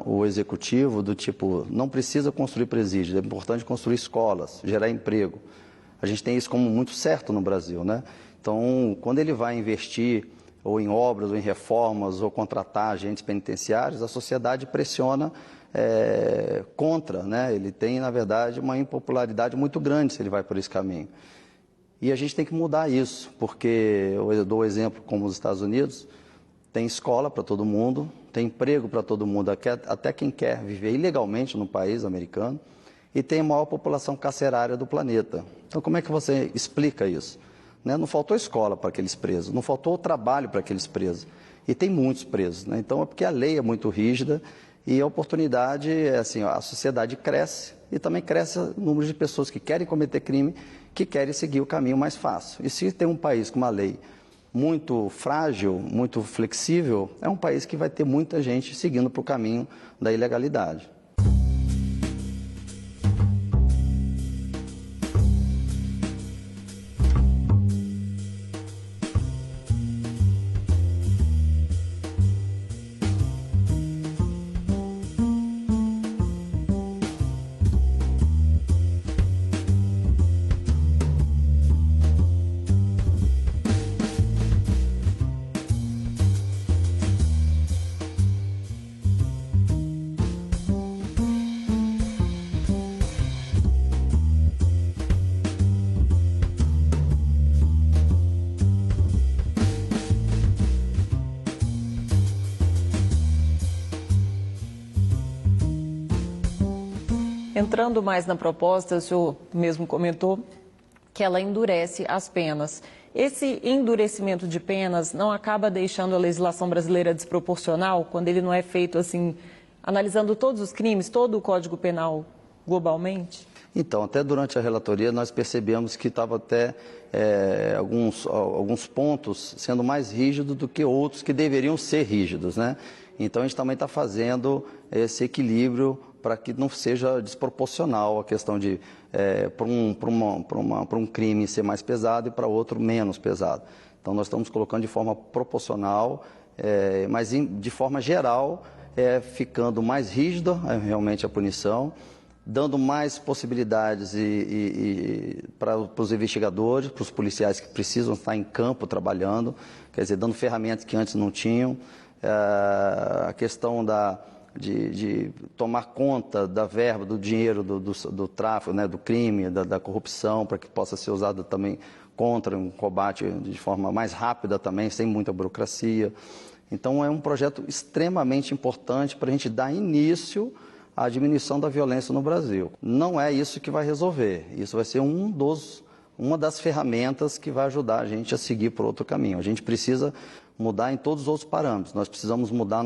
o executivo do tipo, não precisa construir presídios, é importante construir escolas, gerar emprego. A gente tem isso como muito certo no Brasil, né? Então, quando ele vai investir ou em obras, ou em reformas, ou contratar agentes penitenciários, a sociedade pressiona contra, né? Ele tem, na verdade, uma impopularidade muito grande se ele vai por esse caminho. E a gente tem que mudar isso, porque eu dou o exemplo como os Estados Unidos, tem escola para todo mundo, tem emprego para todo mundo, até quem quer viver ilegalmente no país americano, e tem a maior população carcerária do planeta. Então, como é que você explica isso? Né? Não faltou escola para aqueles presos, não faltou trabalho para aqueles presos. E tem muitos presos, né? Então, é porque a lei é muito rígida e a oportunidade, assim, a sociedade cresce e também cresce o número de pessoas que querem cometer crime, que querem seguir o caminho mais fácil. E se tem um país com uma lei muito frágil, muito flexível, é um país que vai ter muita gente seguindo para o caminho da ilegalidade. Entrando mais na proposta, o senhor mesmo comentou que ela endurece as penas. Esse endurecimento de penas não acaba deixando a legislação brasileira desproporcional, quando ele não é feito assim, analisando todos os crimes, todo o Código Penal globalmente? Então, até durante a relatoria nós percebemos que estava até alguns pontos sendo mais rígidos do que outros que deveriam ser rígidos, né? Então, a gente também está fazendo esse equilíbrio para que não seja desproporcional a questão de, para um crime ser mais pesado e para outro menos pesado. Então, nós estamos colocando de forma proporcional, mas de forma geral, ficando mais rígida realmente a punição, dando mais possibilidades para os investigadores, para os policiais que precisam estar em campo trabalhando, quer dizer, dando ferramentas que antes não tinham, a questão de tomar conta da verba, do dinheiro, do tráfico, né, do crime, da corrupção, para que possa ser usado também contra um combate de forma mais rápida também, sem muita burocracia. Então, é um projeto extremamente importante para a gente dar início à diminuição da violência no Brasil. Não é isso que vai resolver, isso vai ser uma das ferramentas que vai ajudar a gente a seguir por outro caminho. A gente precisa mudar em todos os outros parâmetros. Nós precisamos mudar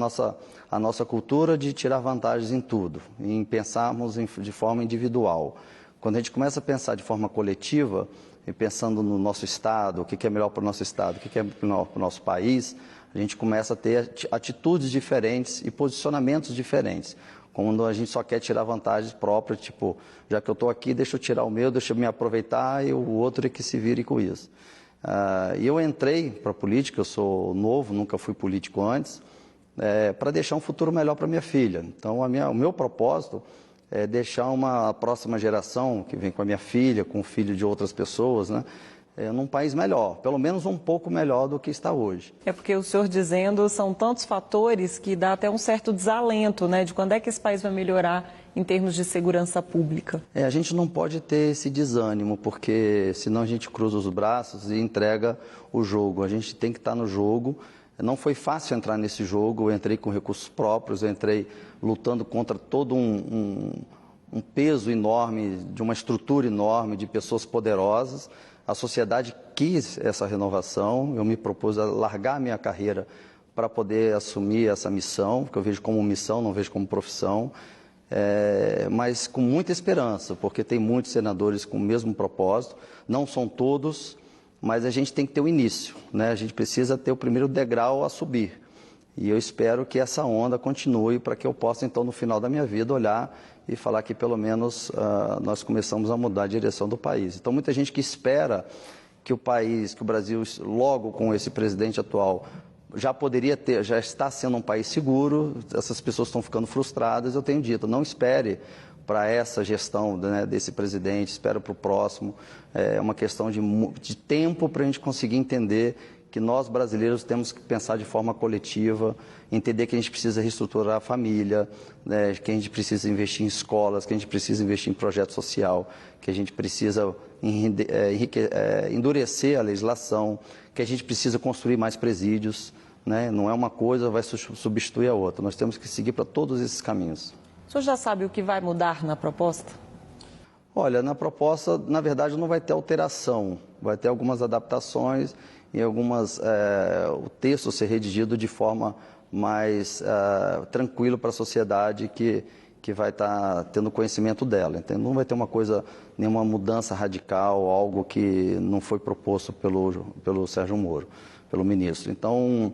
a nossa cultura de tirar vantagens em tudo, em pensarmos de forma individual. Quando a gente começa a pensar de forma coletiva, e pensando no nosso Estado, o que é melhor para o nosso Estado, o que é melhor para o nosso país, a gente começa a ter atitudes diferentes e posicionamentos diferentes. Quando a gente só quer tirar vantagens próprias, tipo, já que eu estou aqui, deixa eu tirar o meu, deixa eu me aproveitar e o outro é que se vire com isso. E eu entrei para a política, eu sou novo, nunca fui político antes, para deixar um futuro melhor para minha filha. Então, o meu propósito é deixar uma próxima geração, que vem com a minha filha, com o filho de outras pessoas, né, num país melhor, pelo menos um pouco melhor do que está hoje. É porque o senhor dizendo, são tantos fatores que dá até um certo desalento, né, de quando é que esse país vai melhorar em termos de segurança pública. A gente não pode ter esse desânimo, porque senão a gente cruza os braços e entrega o jogo. A gente tem que estar no jogo. Não foi fácil entrar nesse jogo, eu entrei com recursos próprios, eu entrei lutando contra todo um peso enorme, de uma estrutura enorme, de pessoas poderosas. A sociedade quis essa renovação, eu me propus a largar a minha carreira para poder assumir essa missão, que eu vejo como missão, não vejo como profissão, mas com muita esperança, porque tem muitos senadores com o mesmo propósito, não são todos, mas a gente tem que ter o início, né? A gente precisa ter o primeiro degrau a subir. E eu espero que essa onda continue para que eu possa, então, no final da minha vida, olhar e falar que, pelo menos, nós começamos a mudar a direção do país. Então, muita gente que espera que o Brasil, logo com esse presidente atual, já está sendo um país seguro, essas pessoas estão ficando frustradas. Eu tenho dito, não espere para essa gestão, né, desse presidente, espera para o próximo. É uma questão de tempo para a gente conseguir entender que nós brasileiros temos que pensar de forma coletiva, entender que a gente precisa reestruturar a família, né, que a gente precisa investir em escolas, que a gente precisa investir em projeto social, que a gente precisa endurecer a legislação, que a gente precisa construir mais presídios, né? Não é uma coisa vai substituir a outra, nós temos que seguir para todos esses caminhos. O senhor já sabe o que vai mudar na proposta? Olha, na proposta, na verdade, não vai ter alteração, vai ter algumas adaptações e o texto ser redigido de forma mais tranquila para a sociedade que vai estar tendo conhecimento dela. Então, não vai ter nenhuma mudança radical, algo que não foi proposto pelo Sérgio Moro, pelo ministro. Então,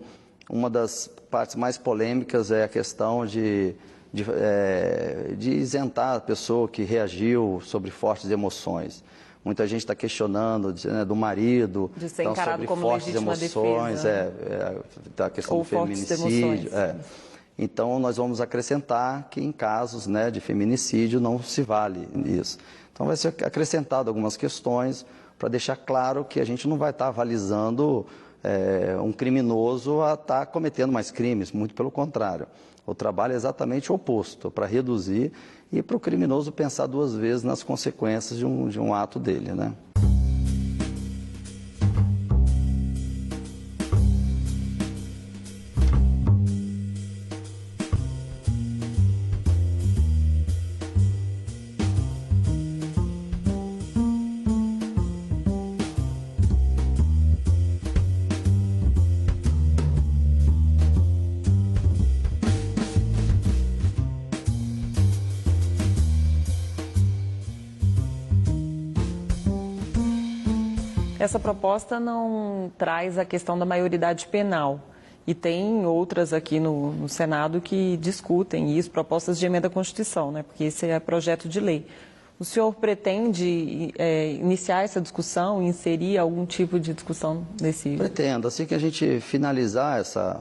uma das partes mais polêmicas é a questão de isentar a pessoa que reagiu sobre fortes emoções. Muita gente está questionando, né, do marido, de ser encarado sobre como fortes emoções, defesa. A questão ou do feminicídio. Então, nós vamos acrescentar que em casos, né, de feminicídio não se vale isso. Então, vai ser acrescentado algumas questões para deixar claro que a gente não vai estar avalizando um criminoso a estar cometendo mais crimes, muito pelo contrário. O trabalho é exatamente o oposto, para reduzir e para o criminoso pensar duas vezes nas consequências de um ato dele, né? Essa proposta não traz a questão da maioridade penal. E tem outras aqui no Senado que discutem isso, propostas de emenda à Constituição, né? Porque esse é projeto de lei. O senhor pretende iniciar essa discussão, inserir algum tipo de discussão nesse... Pretendo. Assim que a gente finalizar essa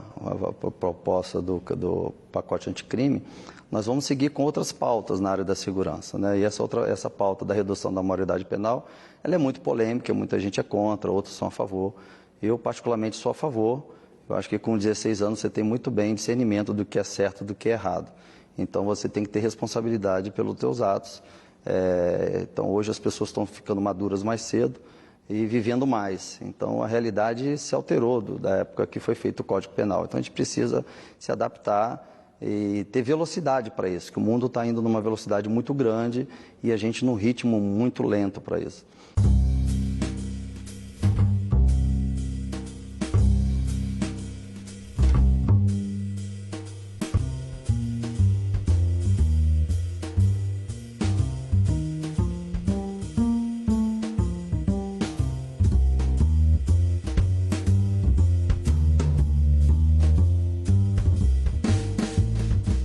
proposta do pacote anticrime, nós vamos seguir com outras pautas na área da segurança, né? E essa pauta da redução da maioridade penal, ela é muito polêmica, muita gente é contra, outros são a favor. Eu, particularmente, sou a favor. Eu acho que com 16 anos você tem muito bem discernimento do que é certo e do que é errado. Então, você tem que ter responsabilidade pelos teus atos. Então, hoje as pessoas estão ficando maduras mais cedo e vivendo mais. Então, a realidade se alterou da época que foi feito o Código Penal. Então, a gente precisa se adaptar e ter velocidade para isso, que o mundo está indo numa velocidade muito grande e a gente num ritmo muito lento para isso.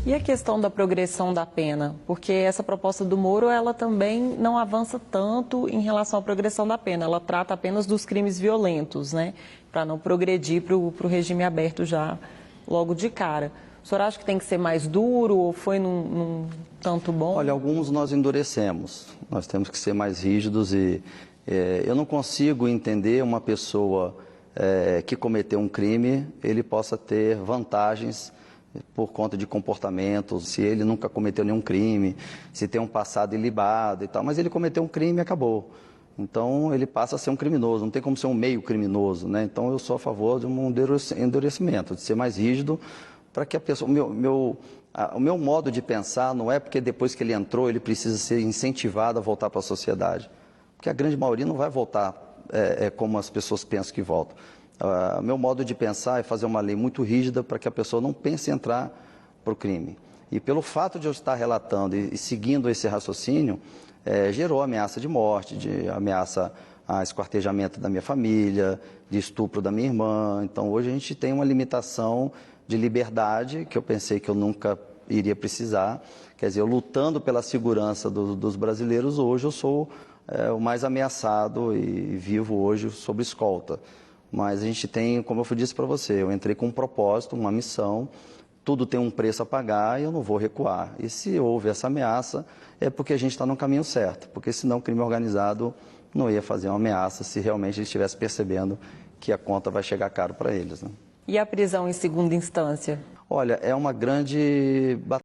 E a questão da progressão da pena? Porque essa proposta do Moro, ela também não avança tanto em relação à progressão da pena. Ela trata apenas dos crimes violentos, né? Para não progredir para o regime aberto já logo de cara. O senhor acha que tem que ser mais duro ou foi num tanto bom? Olha, alguns nós endurecemos. Nós temos que ser mais rígidos e eu não consigo entender uma pessoa que cometeu um crime, ele possa ter vantagens por conta de comportamentos, se ele nunca cometeu nenhum crime, se tem um passado ilibado e tal, mas ele cometeu um crime e acabou. Então, ele passa a ser um criminoso, não tem como ser um meio criminoso, né? Então, eu sou a favor de um endurecimento, de ser mais rígido, para que a pessoa... O meu modo de pensar não é porque depois que ele entrou, ele precisa ser incentivado a voltar para a sociedade. Porque a grande maioria não vai voltar como as pessoas pensam que voltam. Meu modo de pensar é fazer uma lei muito rígida para que a pessoa não pense em entrar para o crime. E pelo fato de eu estar relatando e seguindo esse raciocínio, gerou ameaça de morte, de ameaça a esquartejamento da minha família, de estupro da minha irmã. Então, hoje a gente tem uma limitação de liberdade que eu pensei que eu nunca iria precisar. Quer dizer, eu lutando pela segurança dos brasileiros, hoje eu sou o mais ameaçado e vivo hoje sob escolta. Mas a gente tem, como eu disse para você, eu entrei com um propósito, uma missão, tudo tem um preço a pagar e eu não vou recuar. E se houve essa ameaça, é porque a gente está no caminho certo, porque senão o crime organizado não ia fazer uma ameaça se realmente eles estivessem percebendo que a conta vai chegar caro para eles, né? E a prisão em segunda instância? Olha, é uma grande batalha.